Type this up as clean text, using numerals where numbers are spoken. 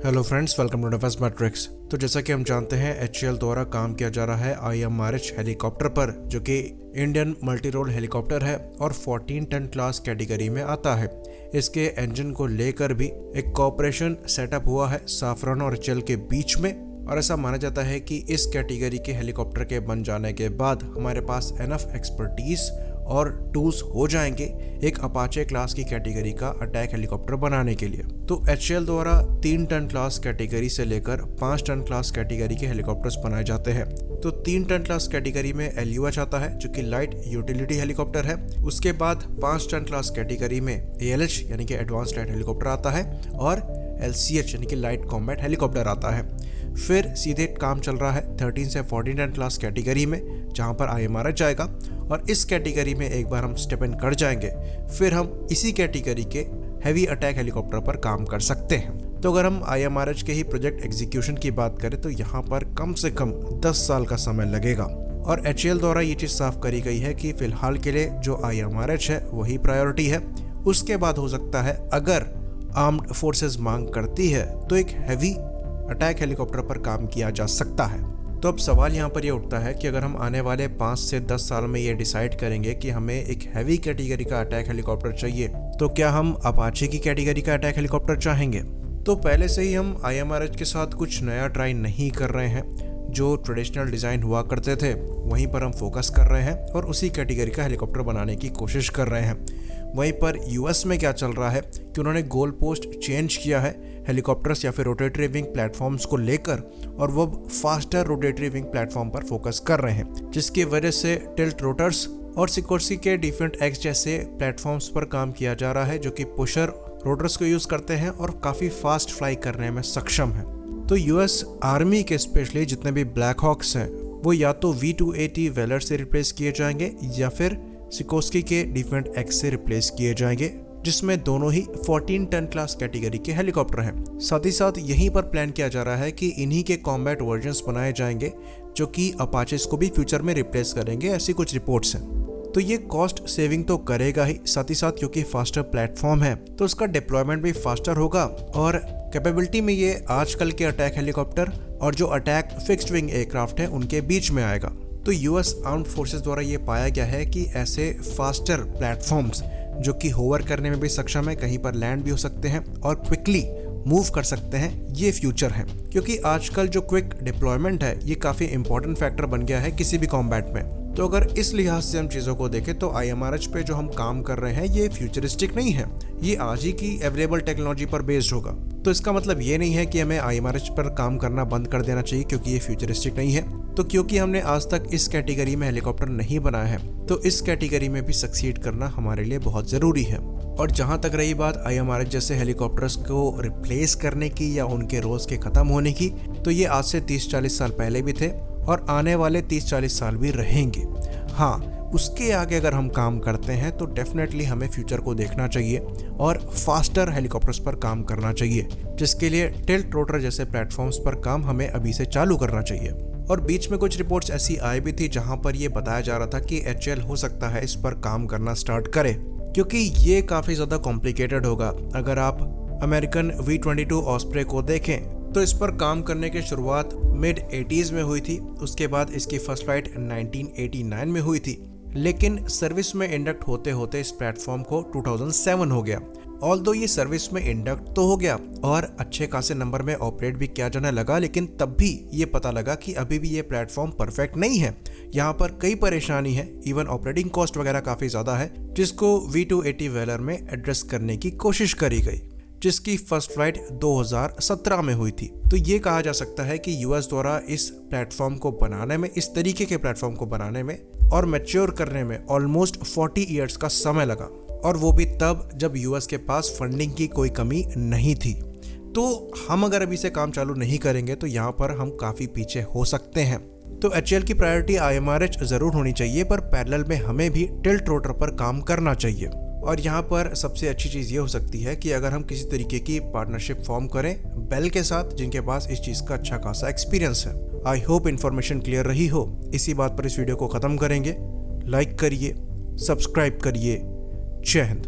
Hello friends, welcome to Defence Matrix. तो जैसा कि हम जानते हैं एचएएल द्वारा काम किया जा रहा है IMRH हेलीकॉप्टर पर, जो कि इंडियन मल्टी रोल हेलीकॉप्टर है और 14 टन क्लास कैटेगरी में आता है। इसके इंजन को लेकर भी एक कोऑपरेशन सेटअप हुआ है साफरन और एचएएल के बीच में, और ऐसा माना जाता है कि इस कैटेगरी के हेलीकॉप्टर के बन जाने के बाद हमारे पास एनफ एक्सपर्टीज और टूल्स हो जाएंगे एक अपाचे क्लास की कैटेगरी का अटैक हेलीकॉप्टर बनाने के लिए। तो एचएएल द्वारा 3 टन क्लास कैटेगरी से लेकर 5 टन क्लास कैटेगरी के हेलीकॉप्टर्स बनाए जाते हैं। तो 3 टन क्लास कैटेगरी में LUH आता है, जो कि लाइट यूटिलिटी हेलीकॉप्टर है। उसके बाद 5 टन क्लास कैटेगरी में ALH यानी कि एडवांस लाइट हेलीकॉप्टर आता है, और LCH यानी कि लाइट कॉम्बैट हेलीकॉप्टर आता है। फिर सीधे काम चल रहा है 13 से 14 टन क्लास कैटेगरी में, जहां पर IMRH जाएगा, और इस कैटेगरी में एक बार हम स्टेप इन कर जाएंगे, फिर हम इसी कैटेगरी के हैवी अटैक हेलीकॉप्टर पर काम कर सकते हैं। तो अगर हम IMRH के ही प्रोजेक्ट एग्जीक्यूशन की बात करें तो यहाँ पर कम से कम 10 साल का समय लगेगा। और एचएएल द्वारा ये चीज़ साफ करी गई है कि फिलहाल के लिए जो IMRH है वही प्रायोरिटी है। उसके बाद हो सकता है अगर आर्म्ड फोर्सेस मांग करती है तो एक हैवी अटैक हेलीकॉप्टर पर काम किया जा सकता है। तो अब सवाल यहाँ पर ये उठता है कि अगर हम आने वाले 5 से 10 साल में ये डिसाइड करेंगे कि हमें एक हैवी कैटेगरी का अटैक हेलीकॉप्टर चाहिए, तो क्या हम अपाचे की कैटेगरी का अटैक हेलीकॉप्टर चाहेंगे? तो पहले से ही हम IMRH के साथ कुछ नया ट्राई नहीं कर रहे हैं। जो ट्रेडिशनल डिज़ाइन हुआ करते थे वहीं पर हम फोकस कर रहे हैं और उसी कैटेगरी का हेलीकॉप्टर बनाने की कोशिश कर रहे हैं। वहीं पर US में क्या चल रहा है कि उन्होंने गोल पोस्ट चेंज किया है हेलीकॉप्टर्स या फिर रोटेटरी विंग प्लेटफॉर्म्स को लेकर, और वो फास्टर रोटेटरी विंग प्लेटफॉर्म पर फोकस कर रहे हैं, जिसकी वजह से टिल्ट रोटर्स और सिकोर्सी के डिफेंट एक्स जैसे प्लेटफॉर्म्स पर काम किया जा रहा है, जो कि पुशर रोटर्स को यूज़ करते हैं और काफ़ी फास्ट फ्लाई करने में सक्षम है। तो US आर्मी के स्पेशली जितने भी ब्लैक हॉक्स हैं वो या तो V280 वेलर से रिप्लेस किए जाएंगे या फिर सिकोर्स्की के डिफेंट एक्स से रिप्लेस किए जाएंगे, जिसमें दोनों ही 14 टन क्लास कैटेगरी के हेलीकॉप्टर हैं। साथ ही साथ यहीं पर प्लान किया जा रहा है कि इन्हीं के कॉम्बैट वर्जन्स बनाए जाएंगे जो कि अपाचेस को भी फ्यूचर में रिप्लेस करेंगे, ऐसी कुछ रिपोर्ट्स हैं। तो ये कॉस्ट सेविंग तो करेगा ही, साथ ही साथ क्योंकि फास्टर प्लेटफॉर्म है तो उसका डिप्लॉयमेंट भी फास्टर होगा, और कैपेबिलिटी में ये आजकल के अटैक हेलीकॉप्टर और जो अटैक फिक्स्ड विंग एयरक्राफ्ट है उनके बीच में आएगा। तो US आर्म्ड फोर्सेस द्वारा ये पाया गया है कि ऐसे फास्टर प्लेटफॉर्म्स जो कि होवर करने में भी सक्षम है, कहीं पर लैंड भी हो सकते हैं और क्विकली मूव कर सकते हैं, ये फ्यूचर है। क्योंकि आजकल जो क्विक डिप्लॉयमेंट है ये काफ़ी इंपॉर्टेंट फैक्टर बन गया है किसी भी कॉम्बैट में। तो अगर इस लिहाज से हम चीज़ों को देखें तो IMRH पे जो हम काम कर रहे हैं ये फ्यूचरिस्टिक नहीं है, ये आज ही की अवेलेबल टेक्नोलॉजी पर बेस्ड होगा। तो इसका मतलब ये नहीं है कि हमें IMRH पर काम करना बंद कर देना चाहिए क्योंकि ये फ्यूचरिस्टिक नहीं है। तो क्योंकि हमने आज तक इस कैटेगरी में हेलीकॉप्टर नहीं बनाया है तो इस कैटेगरी में भी सक्सीड करना हमारे लिए बहुत ज़रूरी है। और जहाँ तक रही बात IMRH जैसे हेलीकॉप्टर्स को रिप्लेस करने की या उनके रोल्स के ख़त्म होने की, तो ये आज से 30-40 साल पहले भी थे और आने वाले 30-40 साल भी रहेंगे। हाँ, उसके आगे अगर हम काम करते हैं तो डेफिनेटली हमें फ्यूचर को देखना चाहिए और फास्टर हेलीकॉप्टर्स पर काम करना चाहिए, जिसके लिए टिल्ट रोटर जैसे प्लेटफॉर्म्स पर काम हमें अभी से चालू करना चाहिए। और बीच में कुछ रिपोर्ट्स ऐसी आई भी थी जहां पर ये बताया जा रहा था कि एचएएल हो सकता है इस पर काम करना स्टार्ट करे, क्योंकि ये काफ़ी ज़्यादा कॉम्प्लिकेटेड होगा। अगर आप अमेरिकन V-22 ऑस्प्रे को देखें तो इस पर काम करने की शुरुआत मिड 80s में हुई थी, उसके बाद इसकी फर्स्ट फ्लाइट 1989 में हुई थी, लेकिन सर्विस में इंडक्ट होते होते इस प्लेटफॉर्म को 2007 हो गया। ऑल्दो ये सर्विस में इंडक्ट तो हो गया और अच्छे खासे नंबर में ऑपरेट भी किया जाने लगा, लेकिन तब भी ये पता लगा कि अभी भी ये प्लेटफॉर्म परफेक्ट नहीं है, यहाँ पर कई परेशानी है, इवन ऑपरेटिंग कॉस्ट वगैरह काफ़ी ज़्यादा है, जिसको V280 वेलर में एड्रेस करने की कोशिश करी गई, जिसकी फर्स्ट फ्लाइट 2017 में हुई थी। तो ये कहा जा सकता है कि US द्वारा इस प्लेटफॉर्म को बनाने में, इस तरीके के प्लेटफॉर्म को बनाने में और मैच्योर करने में ऑलमोस्ट 40 ईयर्स का समय लगा, और वो भी तब जब US के पास फंडिंग की कोई कमी नहीं थी। तो हम अगर अभी से काम चालू नहीं करेंगे तो यहाँ पर हम काफ़ी पीछे हो सकते हैं। तो एचएएल की प्रायोरिटी IMRH ज़रूर होनी चाहिए, पर पैरेलल में हमें भी टिल्ट रोटर पर काम करना चाहिए। और यहाँ पर सबसे अच्छी चीज़ ये हो सकती है कि अगर हम किसी तरीके की पार्टनरशिप फॉर्म करें बेल के साथ, जिनके पास इस चीज़ का अच्छा खासा एक्सपीरियंस है। आई होप इन्फॉर्मेशन क्लियर रही हो। इसी बात पर इस वीडियो को ख़त्म करेंगे। लाइक करिए, सब्सक्राइब करिए। जय हिंद।